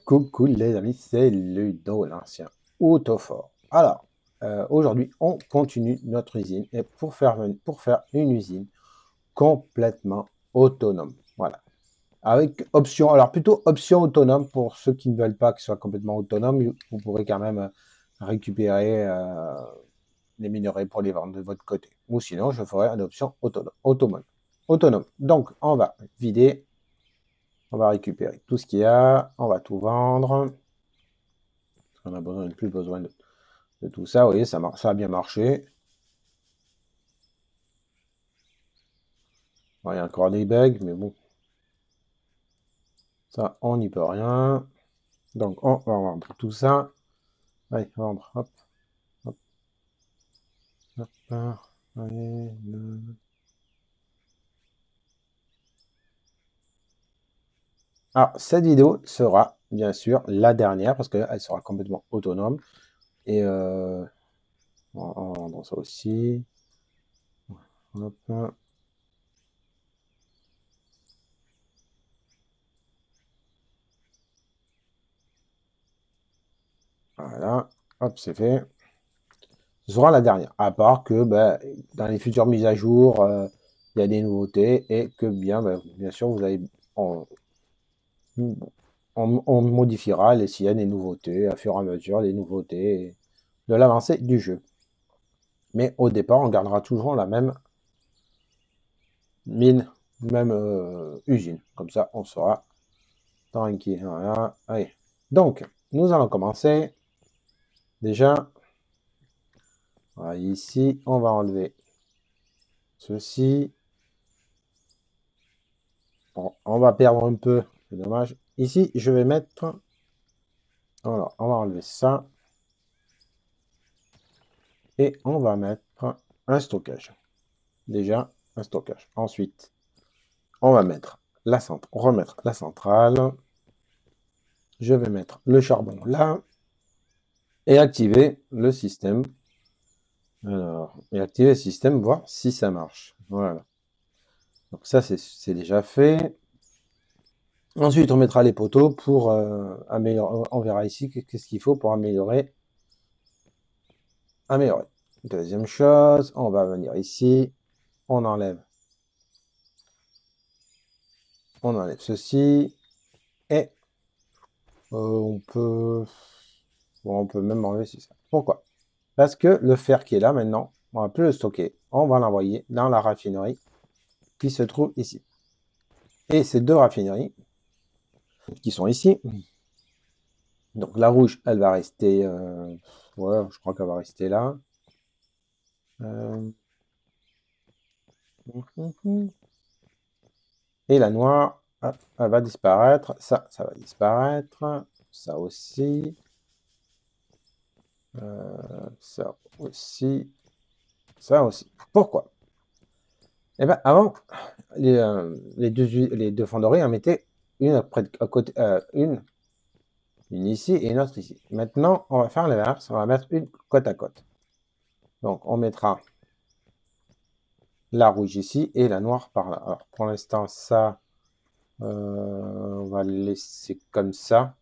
Coucou les amis, c'est Ludo, l'ancien Autofort. Alors, aujourd'hui, on continue notre usine et pour faire une usine complètement autonome. Voilà. Avec option, alors plutôt option autonome pour ceux qui ne veulent pas que ce soit complètement autonome, vous pourrez quand même récupérer les minerais pour les vendre de votre côté. Ou sinon, je ferai une option autonome. Donc, on va vider, on va récupérer tout ce qu'il y a, on va tout vendre. On a besoin, plus besoin de tout ça. Vous voyez, ça a bien marché. Bon, il y a encore des bugs, mais bon, ça, on n'y peut rien. Donc, on va vendre tout ça. Allez, vendre. Hop, hop, hop. Allez, Alors, cette vidéo sera bien sûr la dernière parce qu'elle sera complètement autonome. Et on va vendre ça aussi. Hop. Voilà. Hop, c'est fait. Ce sera la dernière. À part que dans les futures mises à jour, il y a des nouveautés et que bien sûr, on, on modifiera s'il y a des nouveautés, à fur et à mesure, les nouveautés de l'avancée du jeu. Mais au départ, on gardera toujours la même mine, même usine. Comme ça, on sera tranquille. Voilà. Allez. Donc, nous allons commencer. Déjà, voilà, ici, on va enlever ceci. Bon, on va perdre un peu, c'est dommage. Ici, je vais mettre... Alors, on va enlever ça. Et on va mettre un stockage. Déjà, un stockage. Ensuite, on va mettre remettre la centrale. Je vais mettre le charbon là. Et activer le système. Alors, et activer le système, voir si ça marche. Voilà. Donc ça, c'est déjà fait. Ensuite, on mettra les poteaux pour améliorer. On verra ici qu'est-ce qu'il faut pour améliorer. Deuxième chose, on va venir ici. On enlève ceci. Et on peut même enlever ça. Pourquoi? Parce que le fer qui est là maintenant, on va plus le stocker. On va l'envoyer dans la raffinerie qui se trouve ici. Et ces deux raffineries qui sont ici. Donc la rouge, elle va rester... ouais, je crois qu'elle va rester là. Et la noire, elle va disparaître. Ça va disparaître. Ça aussi. Ça aussi. Ça aussi. Pourquoi? Eh bien, avant, les deux fonderies en mettaient une à côté, une ici et une autre ici. Maintenant, on va faire l'inverse. On va mettre une côte à côte. Donc, on mettra la rouge ici et la noire par là. Alors, pour l'instant, ça, on va le laisser comme ça.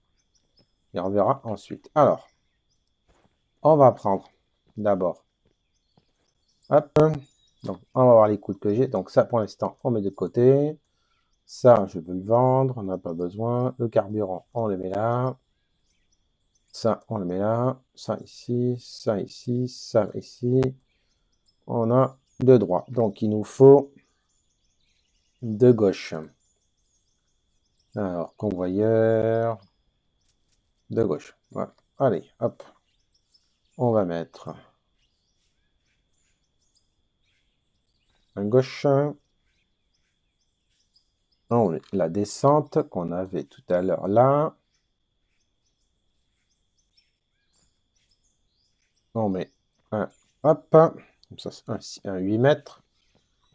Et on verra ensuite. Alors, on va prendre d'abord. Hop. Donc, on va voir les coûts que j'ai. Donc, ça, pour l'instant, on met de côté. Ça, je veux le vendre. On n'a pas besoin. Le carburant, on le met là. Ça, on le met là. Ça ici. Ça ici. Ça ici. On a de droite. Donc, il nous faut de gauche. Alors, convoyeur de gauche. Voilà. Allez, hop. On va mettre un gauche. La descente qu'on avait tout à l'heure là. On met un, hop, comme ça, un 8 mètres.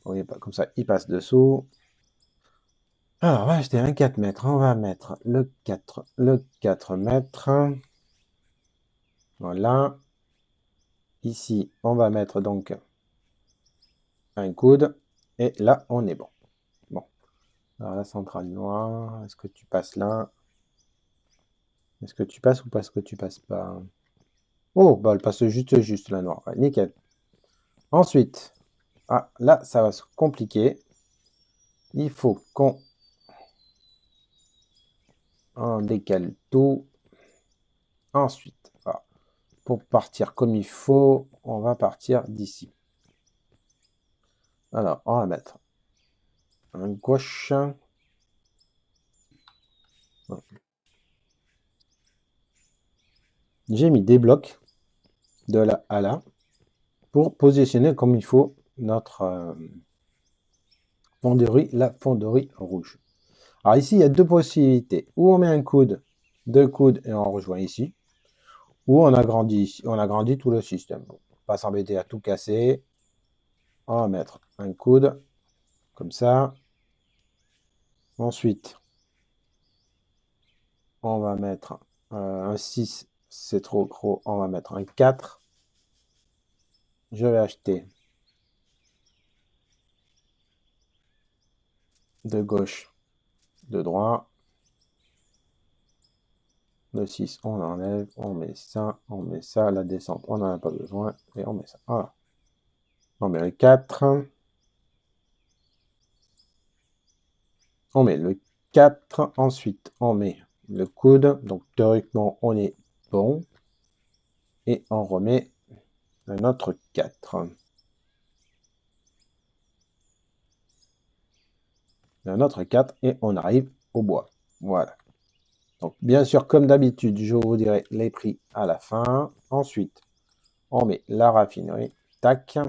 On voyez pas, comme ça, il passe dessous. Alors, on va acheter un 4 mètres. On va mettre le 4 mètres. Voilà. Ici, on va mettre donc un coude. Et là, on est bon. Bon. Alors, la centrale noire, est-ce que tu passes là? Est-ce que tu passes ou est-ce que tu passes pas? Oh, bah elle passe juste la noire. Ouais, nickel. Ensuite, ah, là, ça va se compliquer. Il faut qu'on décale tout. Ensuite, voilà. Pour partir comme il faut, on va partir d'ici. Alors, on va mettre un gauche. J'ai mis des blocs de là à là pour positionner comme il faut notre fonderie, la fonderie rouge. Alors ici, il y a deux possibilités. Ou on met un coude, deux coudes et on rejoint ici. Ou on agrandit tout le système. Bon, pas s'embêter à tout casser. On va mettre un coude, comme ça. Ensuite, on va mettre un 6, c'est trop gros. On va mettre un 4. Je vais acheter de gauche, de droite. Le 6, on enlève, on met ça, la descente, on n'en a pas besoin, et on met ça. Voilà. On met le 4. On met le 4. Ensuite, on met le coude. Donc, théoriquement, on est bon. Et on remet un autre 4. Un autre 4 et on arrive au bois. Voilà. Donc, bien sûr, comme d'habitude, je vous dirai les prix à la fin. Ensuite, on met la raffinerie. Tac.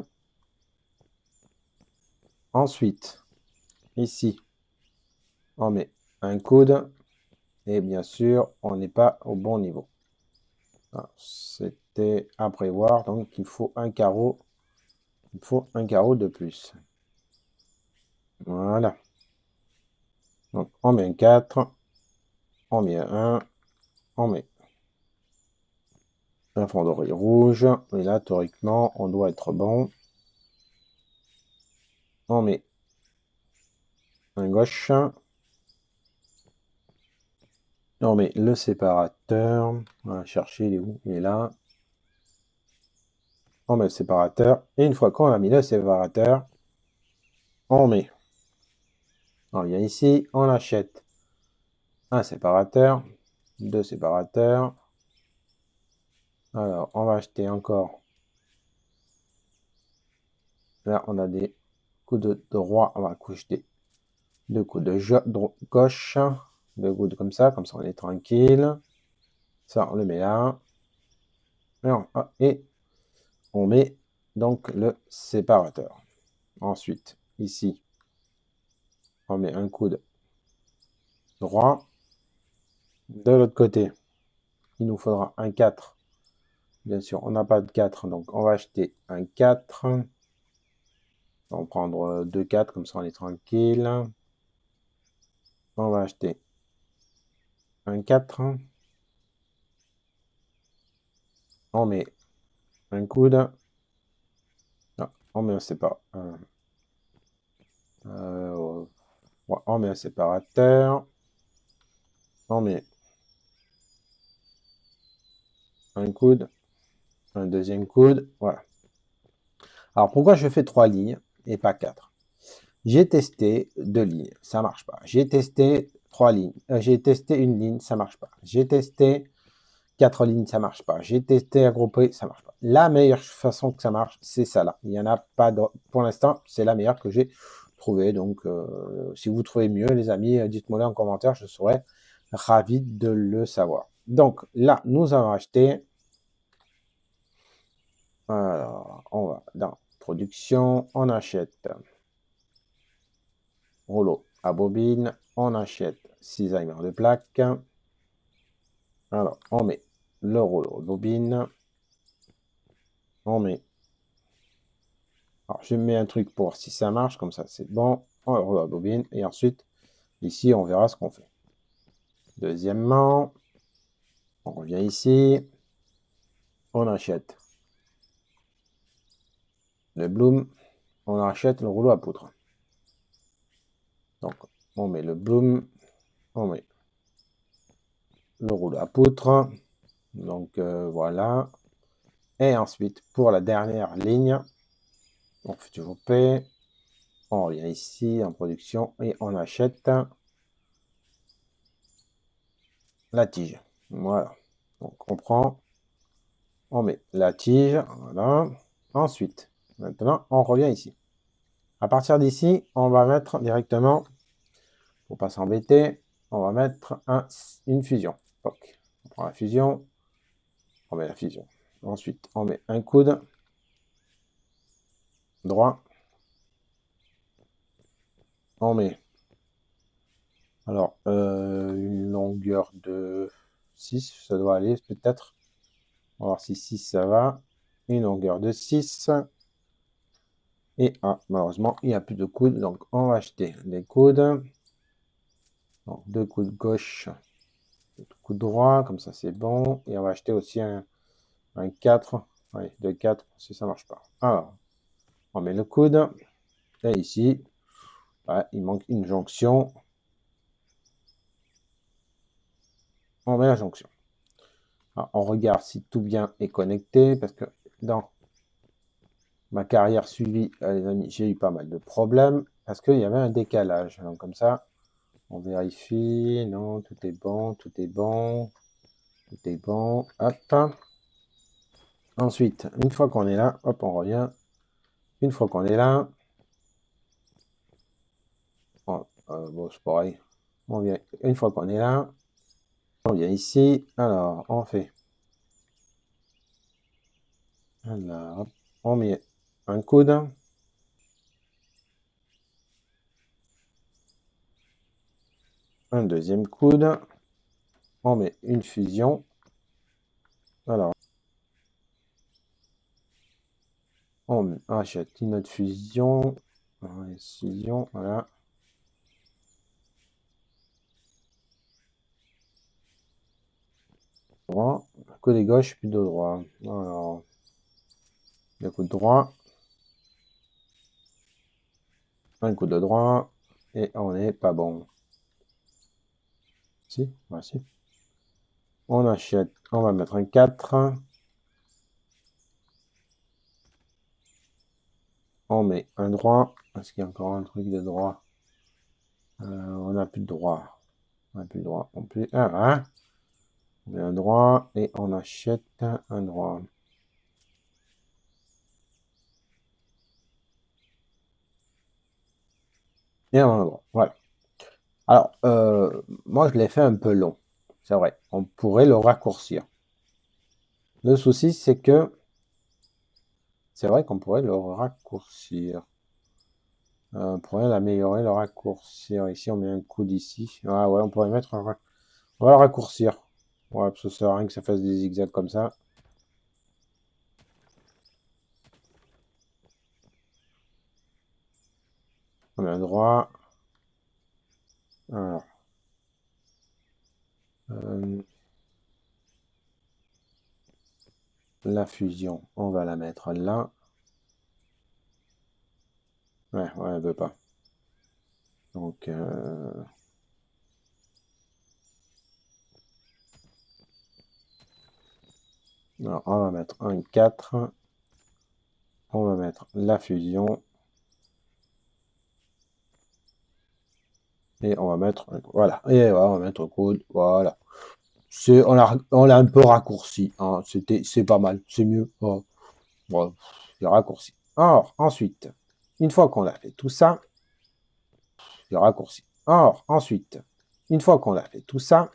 Ensuite, ici, on met un coude. Et bien sûr, on n'est pas au bon niveau. C'était à prévoir, donc il faut un carreau. Il faut un carreau de plus. Voilà. Donc on met un 4, on met un 1, on met un fonderie rouge. Et là, théoriquement, on doit être bon. On met un gauche. On met le séparateur. On va chercher, il est où? Il est là. On met le séparateur. Et une fois qu'on a mis le séparateur, on met. On vient ici, on achète un séparateur, deux séparateurs. Alors, on va acheter encore. Là, on a des coups de droit. On va acheter deux coups de gauche. Deux coups comme ça on est tranquille. Ça, on le met là. Et on met donc le séparateur. Ensuite, ici, on met un coude droit. De l'autre côté, il nous faudra un 4. Bien sûr, on n'a pas de 4, donc on va acheter un 4. On va prendre 2 4, comme ça on est tranquille. On va acheter un 4. On met un coude. Non, on met un séparateur. On met un séparateur. On met un coude. Un deuxième coude. Voilà. Alors pourquoi je fais 3 lignes et pas 4? J'ai testé 2 lignes, ça marche pas. J'ai testé 3 lignes. J'ai testé une ligne, ça marche pas. J'ai testé 4 lignes, ça marche pas. J'ai testé à grouper, ça marche pas. La meilleure façon que ça marche, c'est ça là. Il n'y en a pas de... Pour l'instant, c'est la meilleure que j'ai trouvée. Donc, si vous trouvez mieux, les amis, dites-moi en commentaire. Je serais ravi de le savoir. Donc, là, nous avons acheté... Alors, on va dans production, on achète rouleau à bobine, on achète cisaillement de plaque. Alors, on met le rouleau de bobine. On met... Alors, je mets un truc pour voir si ça marche, comme ça c'est bon. On le rouleau à bobine. Et ensuite, ici, on verra ce qu'on fait. Deuxièmement, on revient ici. On achète le bloom. On achète le rouleau à poudre. Donc, on met le bloom. On met le rouleau à poutre. Donc voilà. Et ensuite, pour la dernière ligne, on fait toujours P. On revient ici en production et on achète la tige. Voilà. Donc on prend, on met la tige. Voilà. Ensuite, maintenant, on revient ici. À partir d'ici, on va mettre directement, pour pas s'embêter, on va mettre une fusion. Donc, on prend la fusion, on met la fusion. Ensuite, on met un coude droit. On met alors une longueur de 6, ça doit aller peut-être. On va voir si 6 ça va. Une longueur de 6. Et malheureusement, il n'y a plus de coude. Donc on va acheter les coudes. Donc 2 coudes gauche, 2 coudes droit, comme ça c'est bon. Et on va acheter aussi un 4. Oui, de 4 si ça marche pas. Alors, on met le coude. Et ici, il manque une jonction. On met la jonction. Alors, on regarde si tout bien est connecté, parce que dans ma carrière suivie, les amis, j'ai eu pas mal de problèmes, parce qu'il y avait un décalage. Donc comme ça, on vérifie. Non, tout est bon, tout est bon. Tout est bon. Hop. Ensuite, une fois qu'on est là, hop, on revient. Une fois qu'on est là, bon, c'est pareil. On vient, une fois qu'on est là, on vient ici. Alors, on fait. Alors, on met un coude. Un deuxième coude. On met une fusion. Alors, on achète une autre fusion. Fusion, voilà. Droit. Côté gauche, puis de droit. Alors, le coup de droit. Un coup de droit. Et on n'est pas bon. Si, voici. On achète, on va mettre un 4. On met un droit. Est-ce qu'il y a encore un truc de droit? On n'a plus de droit. On n'a plus de droit non plus. On met un droit et on achète un droit. Et un droit. Voilà. Alors, moi, je l'ai fait un peu long. C'est vrai. On pourrait le raccourcir. Le souci, c'est que c'est vrai qu'on pourrait le raccourcir. On pourrait l'améliorer, le raccourcir. Ici, on met un coude ici. Ah ouais, on pourrait mettre un... On va le raccourcir. Ouais, parce que ça sert à rien que ça fasse des zigzags comme ça. On met un droit. Alors. La fusion, on va la mettre là. Ouais, elle veut pas. Donc, alors, on va mettre un 4. On va mettre la fusion. Et on va mettre, voilà. Et voilà, on va mettre coude, voilà. On l'a un peu raccourci. Hein. C'est pas mal, c'est mieux. Oh, bon, c'est raccourci. Alors, ensuite, une fois qu'on a fait tout ça, c'est raccourci. Alors, ensuite, une fois qu'on a fait tout ça,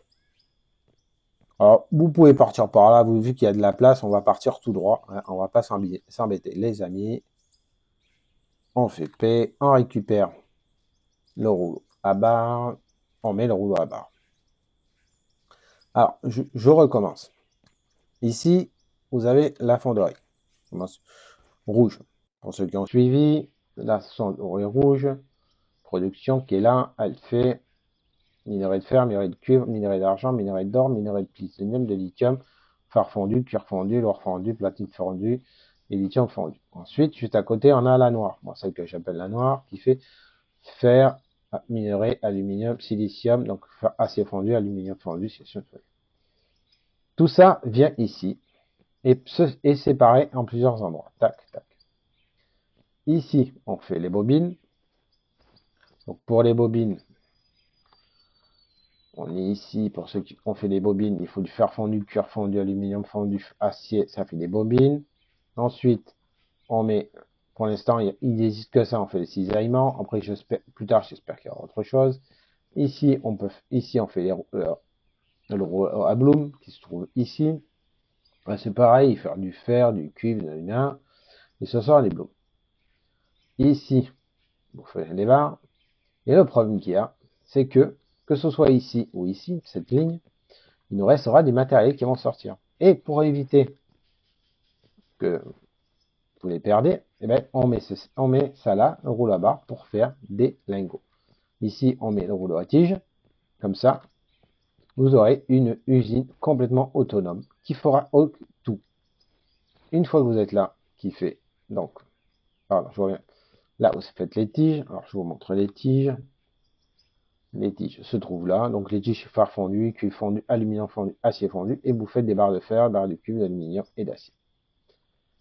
alors, vous pouvez partir par là, vu qu'il y a de la place, on va partir tout droit. Hein, on va pas s'embêter, les amis. On fait P, on récupère le rouleau à barre, on met le rouleau à barre. Alors, je recommence. Ici, vous avez la fonderie. Rouge. Pour ceux qui ont suivi, la fonderie rouge, production qui est là, elle fait minerai de fer, minerai de cuivre, minerai d'argent, minerai d'or, minerai de platinium, de lithium, phare fondu, cuir fondu, l'or fondu, platine fondu et lithium fondu. Ensuite, juste à côté, on a la noire. Bon, celle que j'appelle la noire, qui fait fer, minerai, aluminium, silicium, donc fer acier fondu, aluminium fondu, silicium fondu. Tout ça vient ici et est séparé en plusieurs endroits. Tac, tac. Ici, on fait les bobines. Donc pour les bobines, on est ici. Pour ceux qui ont fait des bobines, il faut du fer fondu, cuir fondu, aluminium fondu, acier. Ça fait des bobines. Ensuite, on met, pour l'instant, il n'existe que ça. On fait les cisaillements. Après, plus tard, j'espère qu'il y aura autre chose. Ici, on fait le rouleau à bloom qui se trouve ici. C'est pareil, faire du fer, du cuivre, et ce sont les blooms. Ici, vous faites les barres. Et le problème qu'il y a, c'est que ce soit ici ou ici, cette ligne, il nous restera des matériels qui vont sortir. Et pour éviter que vous les perdez, eh ben, on met ça là, le rouleau à barre, pour faire des lingots. Ici, on met le rouleau à tige. Comme ça, vous aurez une usine complètement autonome qui fera tout. Une fois que vous êtes là, qui fait, donc, alors je reviens, là où vous faites les tiges, alors je vous montre les tiges. Les tiges se trouvent là, donc les tiges fer fondu, cuivre fondu, aluminium fondu, acier fondu, et vous faites des barres de fer, barres de cuivre, d'aluminium et d'acier.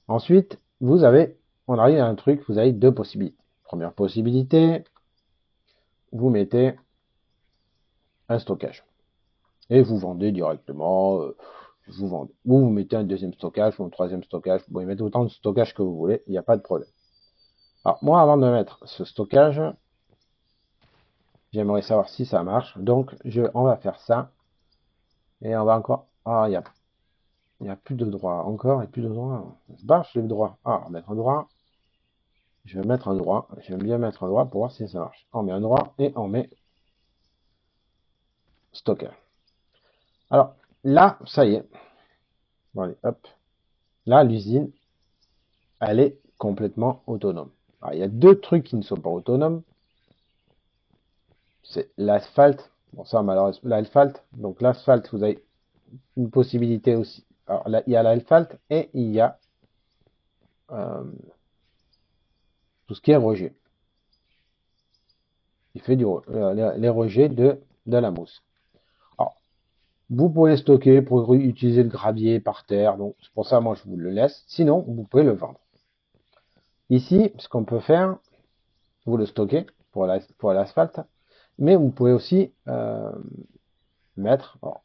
Ensuite, on arrive à un truc, vous avez deux possibilités. Première possibilité, vous mettez un stockage. Et vous vendez directement, vous vendez. Ou vous mettez un deuxième stockage ou un troisième stockage, vous pouvez mettre autant de stockage que vous voulez, il n'y a pas de problème. Alors moi, avant de mettre ce stockage, j'aimerais savoir si ça marche. Donc, on va faire ça. Et on va encore... Ah, il n'y a plus de droit. Encore et plus de droit. C'est pas, je lève droit. Ah, on va mettre un droit. Je vais mettre un droit. J'aime bien mettre un droit pour voir si ça marche. On met un droit et on met stockage. Alors, là, ça y est. Bon, allez, hop. Là, l'usine, elle est complètement autonome. Alors, il y a deux trucs qui ne sont pas autonomes. C'est l'asphalte. Bon, ça, malheureusement, l'asphalte. Donc, l'asphalte, vous avez une possibilité aussi. Alors, là, il y a l'asphalte et il y a euh, tout ce qui est rejet. Il fait les rejets de la mousse. Alors, vous pouvez stocker pour utiliser le gravier par terre. Donc, c'est pour ça, moi, je vous le laisse. Sinon, vous pouvez le vendre. Ici, ce qu'on peut faire, vous le stockez pour l'asphalte, mais vous pouvez aussi mettre. Alors,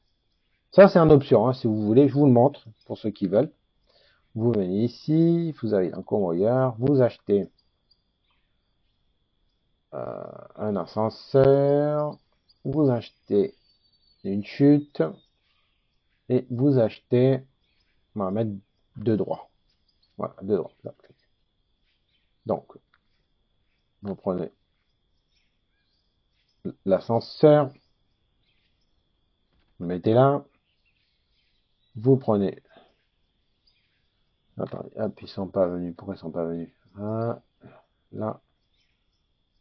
ça, c'est une option, hein, si vous voulez. Je vous le montre pour ceux qui veulent. Vous venez ici, vous avez un convoyeur, vous achetez un ascenseur, vous achetez une chute et vous achetez, on va mettre deux droits. Voilà, deux droits. Donc, vous prenez l'ascenseur, vous mettez là, vous prenez, attendez, hop, ils sont pas venus, pourquoi ils sont pas venus? Ah, là,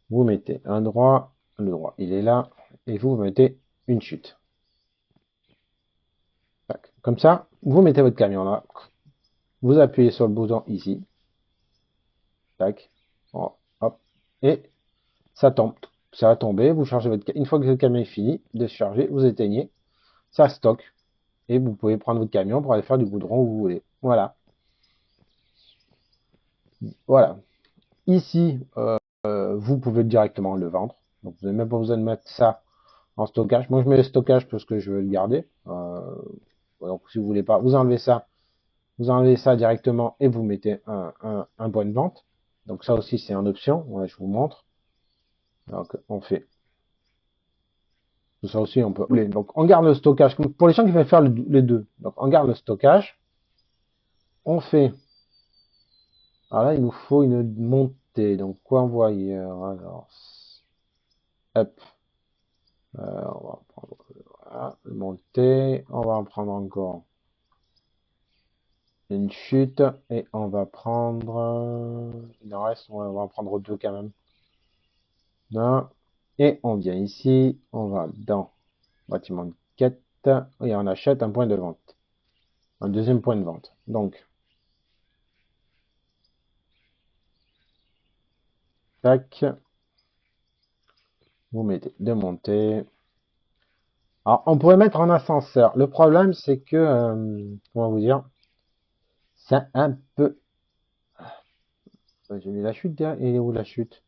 vous mettez un droit, le droit, il est là, et vous mettez une chute. Tac. Comme ça, vous mettez votre camion là, vous appuyez sur le bouton ici, tac, oh, hop, et ça tombe, ça va tomber, vous chargez une fois que votre camion est fini de se charger, vous éteignez, ça stocke, et vous pouvez prendre votre camion pour aller faire du goudron où vous voulez. Voilà. Voilà. Ici, vous pouvez directement le vendre. Donc, vous n'avez même pas besoin de mettre ça en stockage. Moi, je mets le stockage parce que je veux le garder. Donc, si vous voulez pas, vous enlevez ça directement et vous mettez un point de vente. Donc, ça aussi, c'est en option. Ouais, je vous montre. Donc, on fait. Ça aussi, on peut. Donc, on garde le stockage. Pour les gens qui veulent faire les deux. Donc, on garde le stockage. On fait. Alors là, il nous faut une montée. Donc, convoyeur. Alors, hop. On va prendre voilà, monter. On va en prendre encore une chute. Et on va prendre. Il en reste. On va en prendre deux quand même. Là. Et on vient ici. On va dans bâtiment de quête. Et on achète un point de vente. Un deuxième point de vente. Donc, tac. Vous mettez de monter. Alors, on pourrait mettre en ascenseur. Le problème, c'est que, comment vous dire, c'est un peu... J'ai mis la chute derrière. Elle est où la chute?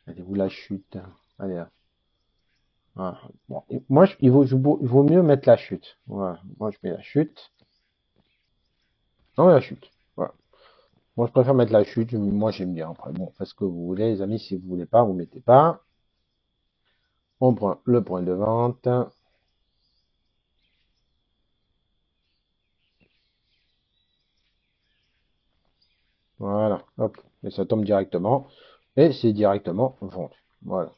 Elle est où la chute? Allez, là. Ah, bon, moi, il vaut mieux mettre la chute. Voilà. Moi, je mets la chute. Non, la chute. Voilà. Moi, je préfère mettre la chute. Moi, j'aime bien. Après, bon, faites ce que vous voulez, les amis. Si vous voulez pas, vous mettez pas. On prend le point de vente. Voilà. Hop. Et ça tombe directement. Et c'est directement vendu. Voilà.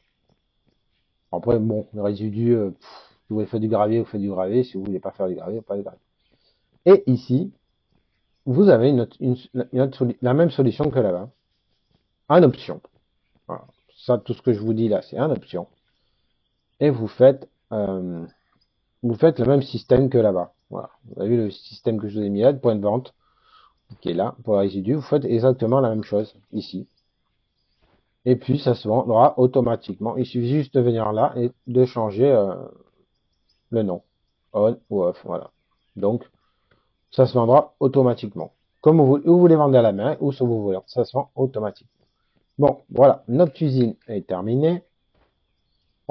Après, bon, le résidu, si vous voulez faire du gravier, vous faites du gravier. Si vous voulez pas faire du gravier, pas du gravier. Et ici, vous avez la même solution que là-bas. En option. Voilà. Ça, tout ce que je vous dis là, c'est en option. Et vous faites le même système que là-bas. Voilà. Vous avez vu le système que je vous ai mis là, de point de vente, qui est là, pour le résidu. Vous faites exactement la même chose ici. Et puis, ça se vendra automatiquement. Il suffit juste de venir là et de changer le nom. On ou off, voilà. Donc, ça se vendra automatiquement. Comme vous les vendez à la main ou sur vos volants, ça se vend automatiquement. Bon, voilà, notre usine est terminée.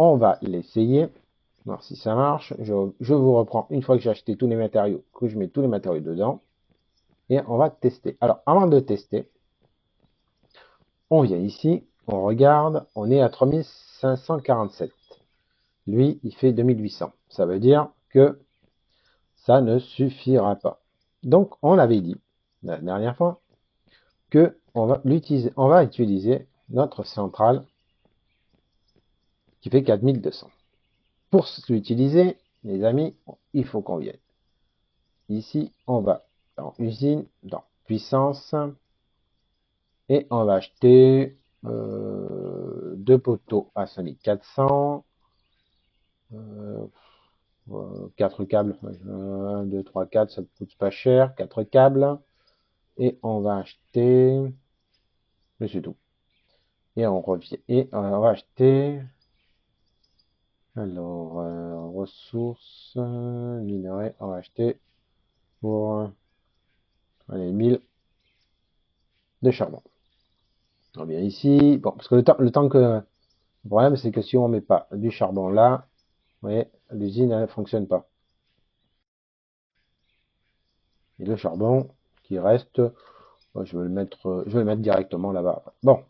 On va l'essayer. Alors, si ça marche, je vous reprends une fois que j'ai acheté tous les matériaux, que je mets tous les matériaux dedans. Et on va tester. Alors, avant de tester, on vient ici, on regarde, on est à 3547. Lui, il fait 2800. Ça veut dire que ça ne suffira pas. Donc, on avait dit la dernière fois que on va utiliser notre centrale qui fait 4200. Pour l'utiliser, les amis, il faut qu'on vienne. Ici, on va dans usine, dans puissance, et on va acheter deux poteaux à Sonic 400, 4 câbles, 1, 2, 3, 4, ça coûte pas cher, 4 câbles, et on va acheter, mais c'est tout. Et on revient, et on va acheter, alors, ressources, minerais, on va acheter pour, allez, 1000 de charbon. On revient ici, bon, parce que le temps que, le problème c'est que si on met pas du charbon là, vous voyez, l'usine ne fonctionne pas. Et le charbon qui reste, je vais le mettre directement là-bas. Bon,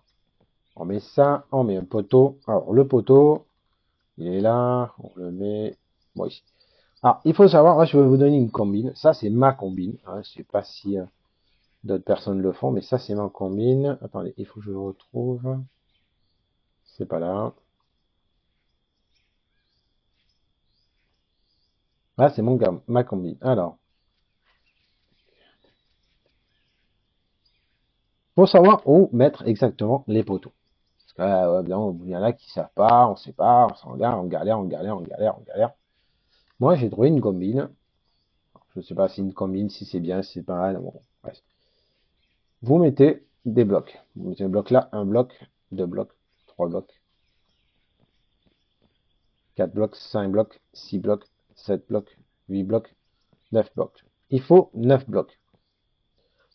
on met ça, on met un poteau. Alors le poteau, il est là, on le met, bon, ici. Alors il faut savoir, moi je vais vous donner une combine. Ça c'est ma combine. Hein, je sais pas si d'autres personnes le font, mais ça c'est ma combine. Attendez, il faut que je le retrouve. C'est pas là. Ah, c'est ma combine. Alors, faut savoir où mettre exactement les poteaux. Parce que il y en a qui savent pas, on sait pas, on s'en galère, on galère, on galère, on galère, on galère. Moi, j'ai trouvé une combine. Je sais pas si une combine, si c'est bien, si c'est pas mal. Bon, bref. Vous mettez des blocs. Vous mettez un bloc là, un bloc, deux blocs, trois blocs, quatre blocs, cinq blocs, six blocs, sept blocs, huit blocs, neuf blocs. Il faut 9 blocs.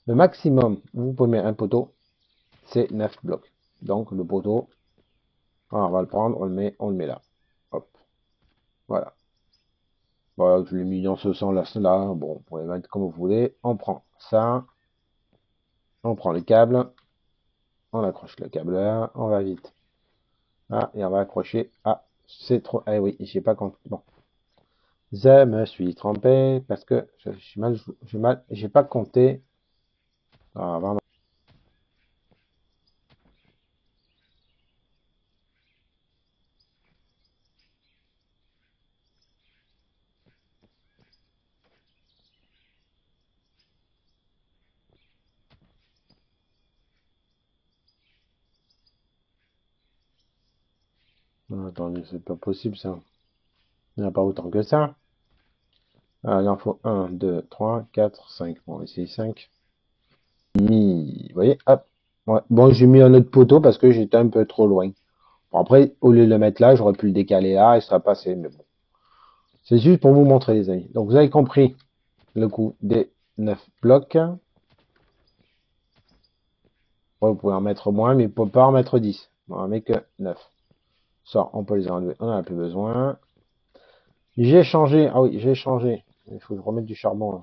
Le maximum, vous pouvez mettre un poteau, c'est 9 blocs. Donc le poteau, on va le prendre, on le met là. Hop, voilà. Voilà, je l'ai mis dans ce sens là. Bon, vous pouvez mettre comme vous voulez. On prend ça, on prend les câbles, on accroche le câble là, on va vite. Ah, et on va accrocher. Ah, c'est trop. Ah oui, j'ai pas compté. Bon, je me suis trompé parce que j'ai pas compté. Ah, vraiment. Non, attendez, c'est pas possible ça. Il n'y en a pas autant que ça. Ah, il en faut un, 2, 3, 4, 5. Bon, ici 5. Vous voyez, hop. Ouais. Bon, j'ai mis un autre poteau parce que j'étais un peu trop loin. Bon, après, au lieu de le mettre là, j'aurais pu le décaler là et ça serait passé, mais bon. C'est juste pour vous montrer, les amis. Donc, vous avez compris le coût des 9 blocs. Vous pouvez en mettre moins, mais vous ne pouvez pas en mettre 10. On en met que 9. Ça, on peut les enlever. On n'en a plus besoin. J'ai changé. Ah oui, j'ai changé. Il faut que je remette du charbon, là.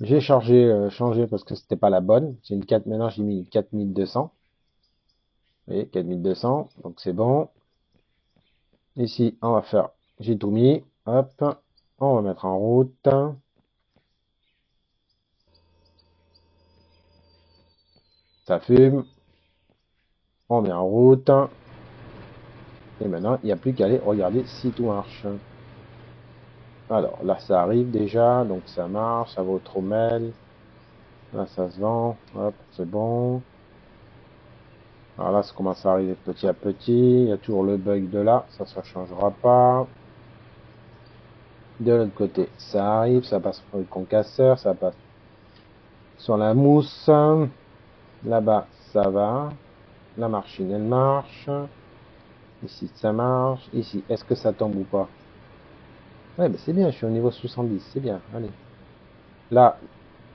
J'ai changé parce que c'était pas la bonne. C'est une 4, maintenant j'ai mis une 4200. Vous voyez, 4200. Donc c'est bon. Ici, on va faire, j'ai tout mis. Hop. On va mettre en route. Ça fume. On met en route. Et maintenant, il n'y a plus qu'à aller regarder si tout marche. Alors, là, ça arrive déjà. Donc ça marche. Ça va au Trommel. Là, ça se vend. Hop, c'est bon. Alors là, ça commence à arriver petit à petit. Il y a toujours le bug de là. Ça ne changera pas. De l'autre côté, ça arrive. Ça passe pour le concasseur. Ça passe sur la mousse. Là-bas, ça va. La machine, elle marche. Ici, ça marche. Ici, est-ce que ça tombe ou pas? Ouais, mais c'est bien. Je suis au niveau 70. C'est bien. Allez. Là,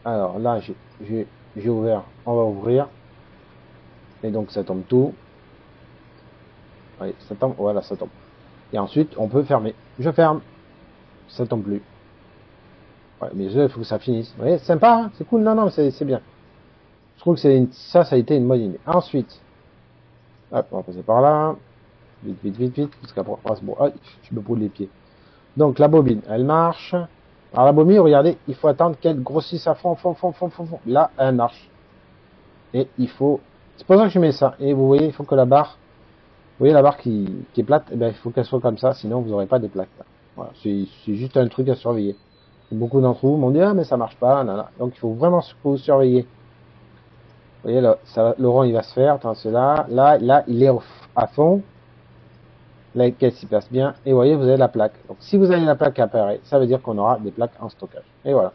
alors là, j'ai ouvert. On va ouvrir. Et donc, ça tombe tout. Oui, ça tombe. Voilà, ça tombe. Et ensuite, on peut fermer. Je ferme. Ça tombe plus. Ouais, mais il faut que ça finisse. Vous voyez, c'est sympa, hein, c'est cool. Non, non, c'est bien. Je trouve que ça a été une bonne idée. Ensuite, hop, on va passer par là. Vite, vite, vite, vite. Parce qu'après, c'est bon. Ah, je me brûle les pieds. Donc, la bobine, elle marche. Alors, la bobine, regardez, il faut attendre qu'elle grossisse à fond, fond, fond, fond, fond, fond. Là, elle marche. Et il faut. C'est pour ça que je mets ça. Et vous voyez, il faut que la barre. Vous voyez la barre qui est plate, eh bien, il faut qu'elle soit comme ça, sinon vous n'aurez pas des plaques. Là. Voilà, c'est juste un truc à surveiller. Beaucoup d'entre vous m'ont dit ah mais ça marche pas, nanana. Donc il faut vraiment surveiller. Vous voyez là, le rond il va se faire, attends, c'est là, là il est à fond, là la caisse il passe bien, et vous voyez vous avez la plaque. Donc si vous avez la plaque qui apparaît, ça veut dire qu'on aura des plaques en stockage. Et voilà.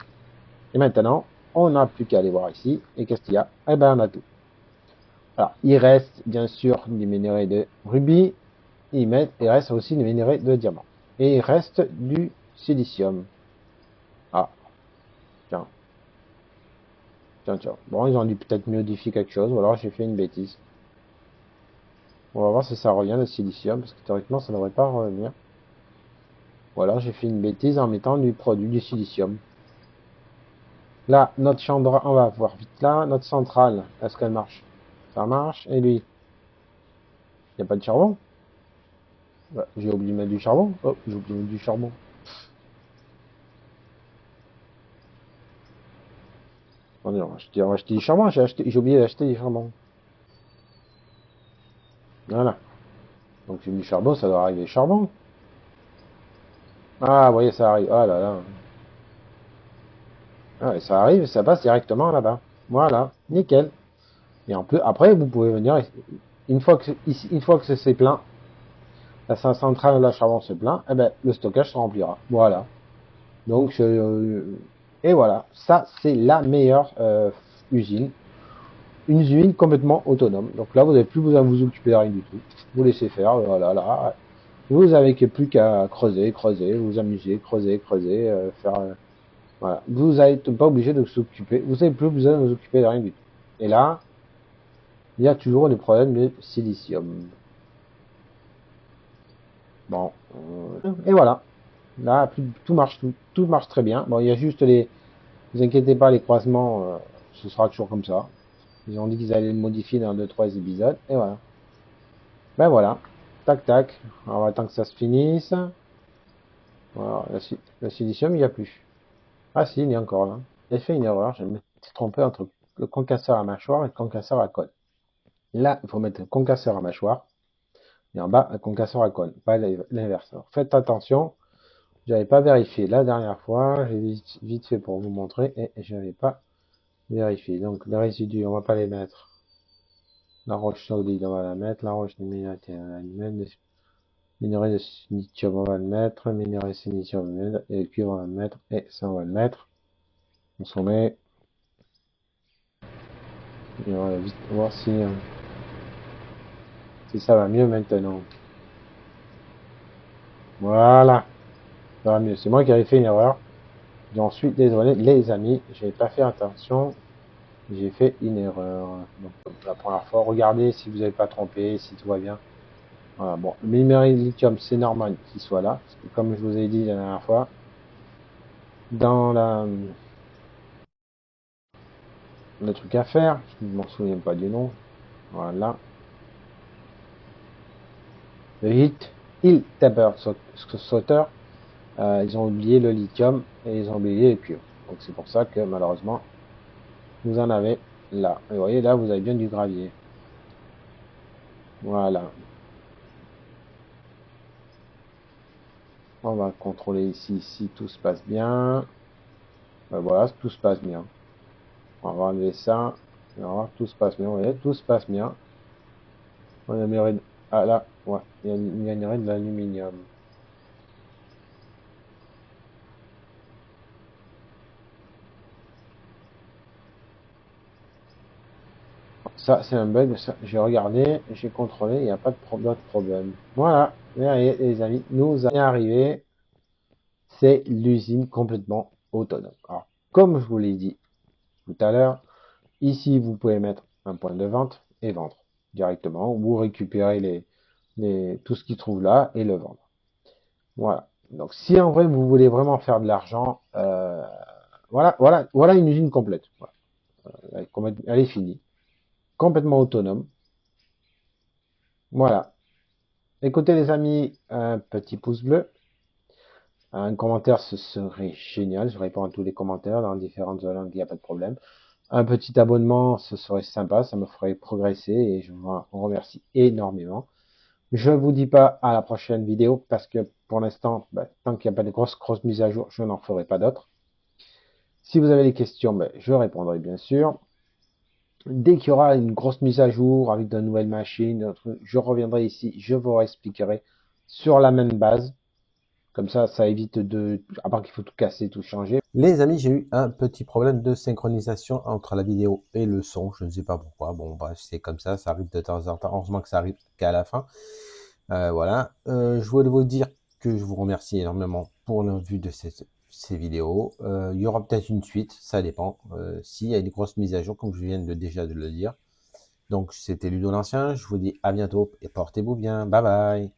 Et maintenant, on n'a plus qu'à aller voir ici, et qu'est-ce qu'il y a? Eh ben on a tout. Alors il reste bien sûr des minerais de rubis, il reste aussi des minerais de diamant. Et il reste du silicium. Ah, tiens. Tiens, tiens. Bon, ils ont dû peut-être modifier quelque chose, ou alors j'ai fait une bêtise. On va voir si ça revient le silicium, parce que théoriquement ça ne devrait pas revenir. Ou alors j'ai fait une bêtise en mettant du produit du silicium. Là, notre chambre, on va voir vite là. Notre centrale, est-ce qu'elle marche? Ça marche. Et lui, il n'y a pas de charbon? Bah, j'ai oublié de mettre du charbon. Oh, j'ai oublié de mettre du charbon. Attendez, on va acheter du charbon. J'ai oublié d'acheter du charbon. Voilà. Donc j'ai mis du charbon, ça doit arriver charbon. Ah, vous voyez, ça arrive. Ah là là. Ah, et ça arrive, ça passe directement là-bas. Voilà, nickel. Et en plus, après, vous pouvez venir, une fois que c'est plein, la centrale de la charbon c'est plein, eh ben, le stockage se remplira. Voilà. Donc, et voilà. Ça, c'est la meilleure usine. Une usine complètement autonome. Donc là, vous n'avez plus besoin de vous occuper de rien du tout. Vous laissez faire, voilà, là. Vous n'avez plus qu'à creuser, creuser, vous amuser, creuser, creuser, faire. Voilà. Vous n'êtes pas obligé de vous occuper. Vous n'avez plus besoin de vous occuper de rien du tout. Et là, il y a toujours des problèmes de silicium. Bon, et voilà. Là, tout marche très bien. Bon, il y a juste vous inquiétez pas, les croisements, ce sera toujours comme ça. Ils ont dit qu'ils allaient le modifier dans 2-3 épisodes, et voilà. Ben voilà. Tac, tac. Alors, on va attendre que ça se finisse. Voilà, le silicium, il n'y a plus. Ah si, il y a encore là. J'ai fait une erreur, je me suis trompé entre le concasseur à mâchoire et le concasseur à cône. Là, il faut mettre le concasseur à mâchoire, et en bas, un concasseur à cône, pas l'inverse. Faites attention, j'avais pas vérifié la dernière fois, j'ai vite fait pour vous montrer, et j'avais pas vérifié. Donc, les résidus, on va pas les mettre. La roche solide, on va la mettre. La roche minérale, on va la mettre. Minerai de silicium, on va le mettre. Minerai de silicium, on va le mettre. Et le cuivre, on va le mettre. Et ça, on va le mettre. On s'en met. Et on va vite voir si ça va mieux maintenant. Voilà, ça va mieux. C'est moi qui avais fait une erreur. J'en suis désolé, les amis. J'ai pas fait attention. J'ai fait une erreur. Donc, la première fois, regardez si vous n'avez pas trompé, si tout va bien. Voilà, bon, le minerai de lithium, c'est normal qu'il soit là. Parce que comme je vous ai dit la dernière fois, dans le truc à faire, je ne m'en souviens pas du nom. Voilà. Le Heat Taper Sauter. Ils ont oublié le lithium et ils ont oublié le cuivre. Donc c'est pour ça que malheureusement, vous en avez là. Et vous voyez, là, vous avez bien du gravier. Voilà. On va contrôler ici si tout se passe bien. Ben voilà, tout se passe bien. On va enlever ça. Et on va voir, tout se passe bien. Vous voyez, tout se passe bien. On a mis... Ah là, ouais, il gagnerait de l'aluminium. Ça, c'est un bug. J'ai regardé, j'ai contrôlé, il n'y a pas d'autre problème. Voilà, vous voyez, les amis, nous allons arriver. C'est l'usine complètement autonome. Alors, comme je vous l'ai dit tout à l'heure, ici, vous pouvez mettre un point de vente et vendre directement. Vous récupérez tout ce qui trouve là et le vendre. Voilà. Donc, si en vrai, vous voulez vraiment faire de l'argent, voilà une usine complète. Voilà. Elle est finie. Complètement autonome. Voilà. Écoutez, les amis, un petit pouce bleu. Un commentaire, ce serait génial. Je réponds à tous les commentaires dans différentes langues, il n'y a pas de problème. Un petit abonnement, ce serait sympa, ça me ferait progresser et je vous remercie énormément. Je vous dis pas à la prochaine vidéo parce que pour l'instant, tant qu'il n'y a pas de grosses mises à jour, je n'en ferai pas d'autres. Si vous avez des questions, je répondrai bien sûr. Dès qu'il y aura une grosse mise à jour avec de nouvelles machines, je reviendrai ici, je vous expliquerai sur la même base. Comme ça évite à part qu'il faut tout casser, tout changer. Les amis, j'ai eu un petit problème de synchronisation entre la vidéo et le son. Je ne sais pas pourquoi. Bon, bref, c'est comme ça arrive de temps en temps. Heureusement que ça arrive qu'à la fin. Voilà. Je voulais vous dire que je vous remercie énormément pour la vue de ces vidéos. Il y aura peut-être une suite, ça dépend. S'il y a une grosse mise à jour, comme je viens déjà de le dire. Donc, c'était Ludo l'Ancien. Je vous dis à bientôt et portez-vous bien. Bye bye.